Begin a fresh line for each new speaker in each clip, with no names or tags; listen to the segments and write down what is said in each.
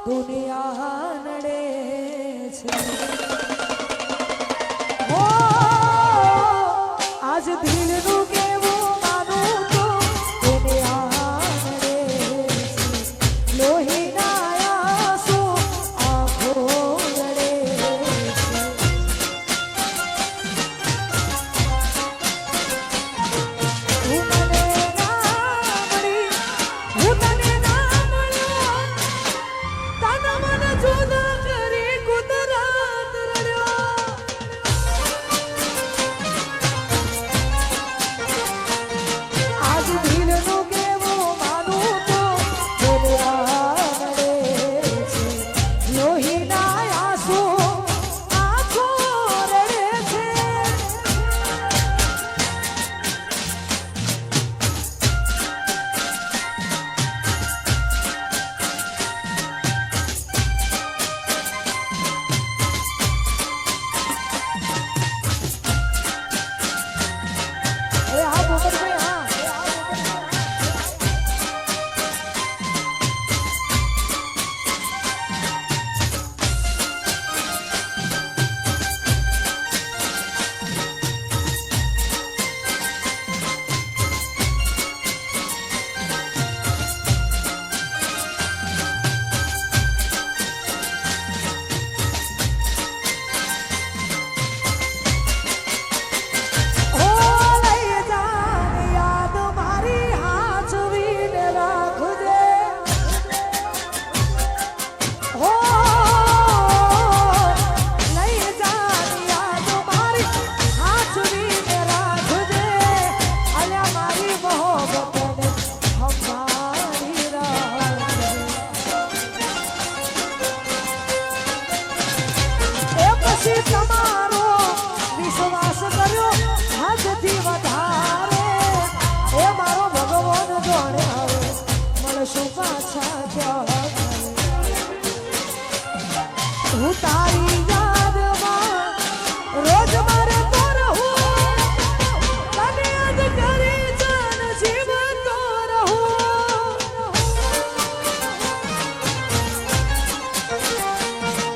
દુનિયા નડે છે ઓ આજ દિલનું કેવું માનું તો દુનિયા નડે છે લોહીના આંસુ આંખો રડે છે હું મને ના મળી હું તને ના મળ્યો તન મન જુદા કરી કુદરત રડ્યો આજ દિલનું કેવું માનું તો દુનિયા નડે છે લોહીના આંસુ આંખો રડે છે એ આ પોપટભાઈ હા ઓ લઈ જાને યાદ મારી હાચવીને રાખજે ઓ લઈ જાને યાદ મારી હાચવીને રાખજે અલ્યા મારી મોહબ્બતને સંભાળી રાખજે એ પછી તમારો વિશ્વાસ કર્યો હદથી વધારે એ મારો ભગવાન જોડે આવે મળશું પાછા ક્યાં હું તારી યાદમાં રોજ મારે તો રહું તને યાદ કરી જાન જીવતો રહું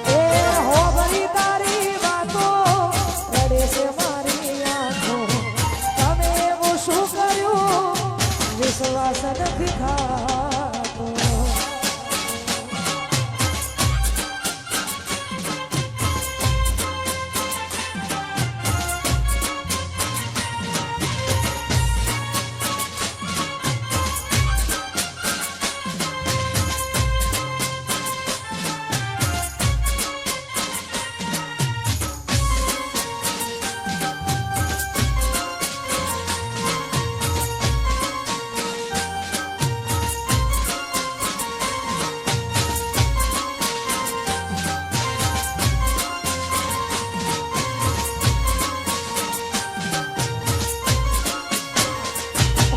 એ હો ભરી તારી વાતો રડે છે મારી આંખો તમે એવું શું કર્યું વિશ્વાસ નથી થતો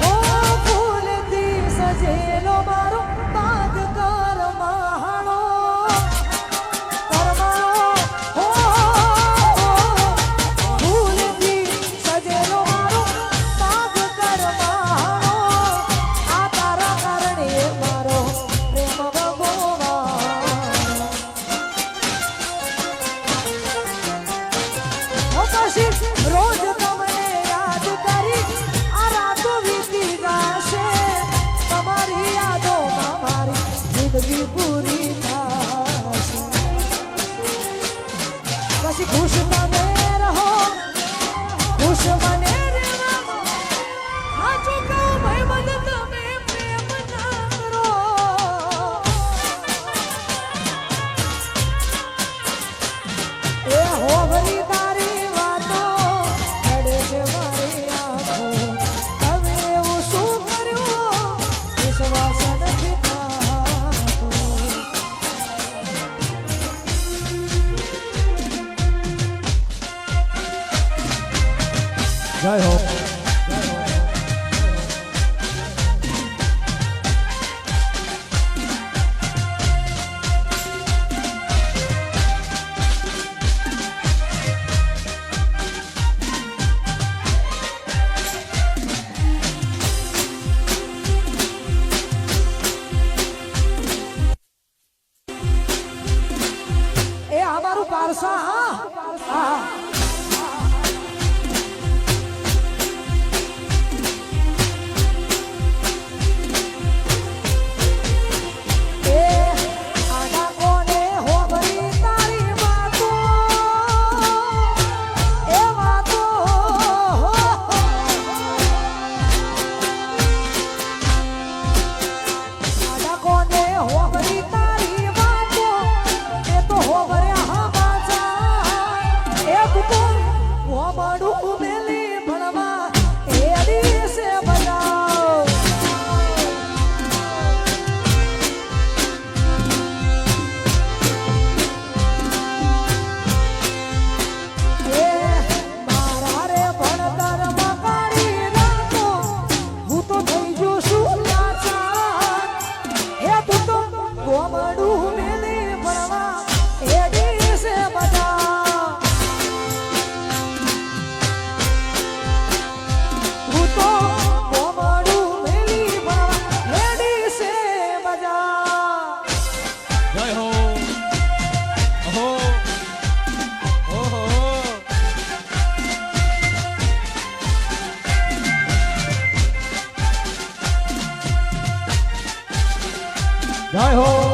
ઓ ફૂલથી સજેલો મારો બાગ કરમાણો હો ફૂલથી સજેલો મારો બાગ કરમાણો આ તારા કારણે મારો પ્રેમ ભગવાન ઓ પછી રોજ તમને યાદ કરી આ રાતો વીતી જશે તમારી યાદોમાં મારી જિંદગી પૂરી થશે પછી ખુશ તમે રહો ખુશ મને રહેવામાં સાચું કહું ભાઈ મને તમે પ્રેમ ના કરો એ હો ભરી તારી વાતો રડે છે મારી આંખો તમે એવું શું કર્યું વિશ્વાસ નથી થતો જય હો પારસા જય હો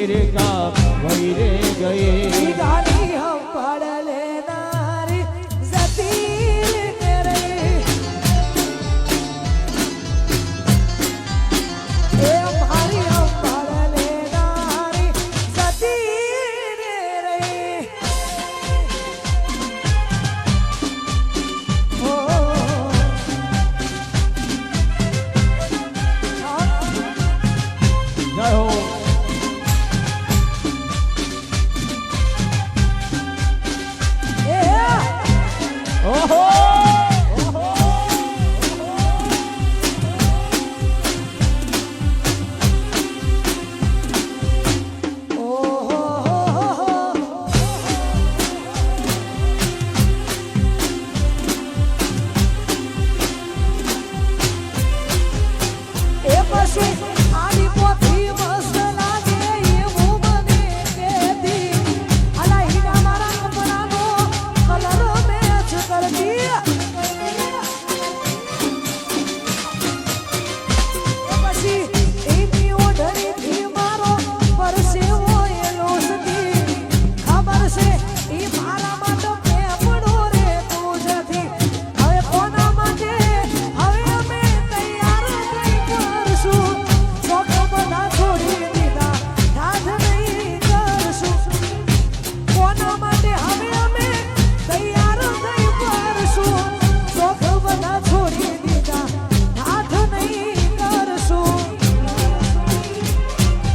वीर का वैरे गए
गाली हम पढ़ लेनारी जती रे ए हमारी हम पढ़ लेनारी जती रे ओ
जय हो ओहो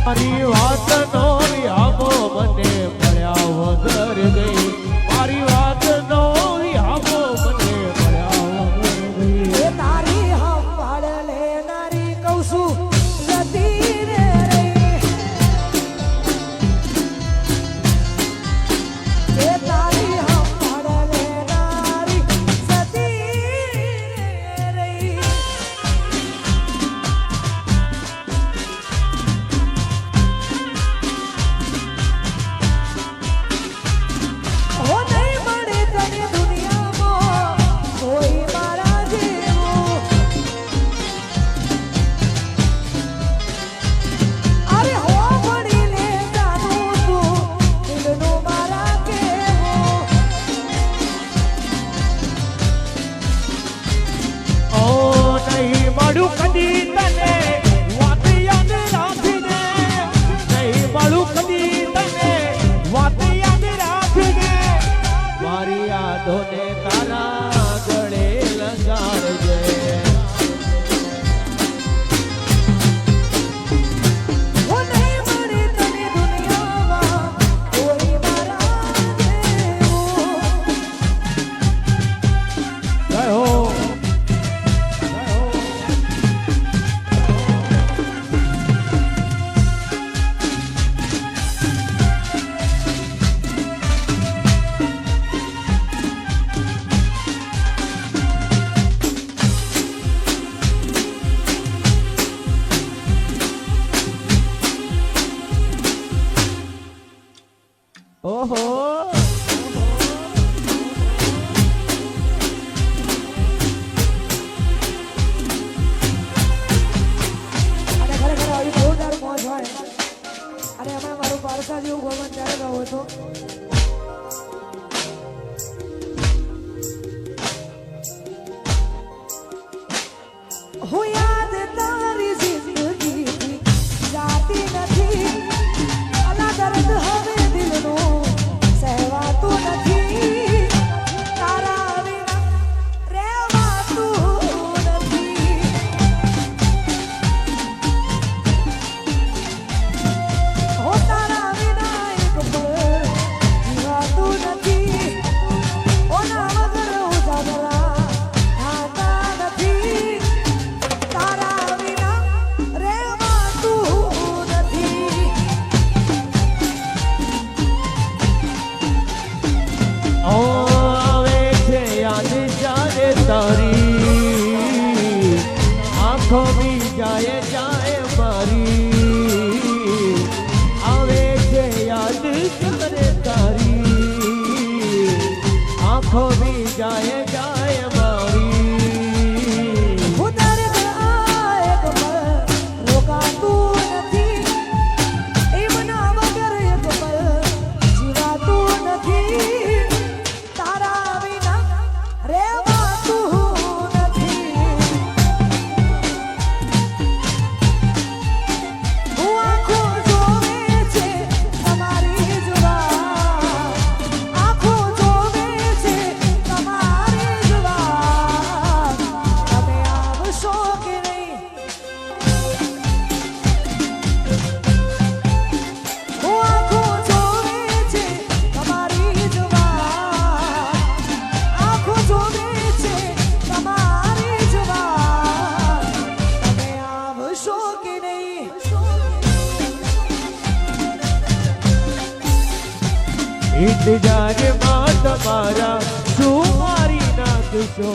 મારી વાતનો વિહામો મને મળ્યા વગર ગઈ મારી વાતનો વિહામો મને મળ્યા વગર ગઈ
એ તારી હમ પાડ લેનારી કહું છું જતી રે એ તારી હમ પાડ લેનારી જતી રે ઓ નહીં મળે તને દુનિયામાં કોઈ મારા જેવું અરે હો મળી લે જાનું તું દિલનું મારા કેવું
ઓ નહીં મળું કદી તને વાત યાદ રાખીને નહીં મળું કદી તને વાત યાદ રાખીને મારી યાદોને તારા ગળે લગાડજે
ઓ નહીં મળે તને દુનિયામાં કોઈ મારા જેવું
જય હો ઓહો
અને ખરેખર આવી જોરદાર મોજ હોય અને હમણાં મારું પારસા જેવું ભવન ત્યારે ગયો હતો હું યાદ તારી જિંદગી જાતી નથી અલા દર્દ હવે દિલનું સહેવાતું નથી તારા વિના રહેવાતું નથી હો તારા વિના એક પળ જીવાતું નથી ઓ ના વગર ઉજાગરા થાતા નથી તારા વિના રહેવાતું નથી
ઓ આવે છે યાદ જ્યારે તારી આંખો બી જાય જાય મારી આવે છે યાદ જ્યારે તારી આંખો બી જાય જાય મારી
હું દર્દ આ એક પળ રોકાતું નથી એમ ના
ઇંતજારમાં તમારા શું મારી નાખશો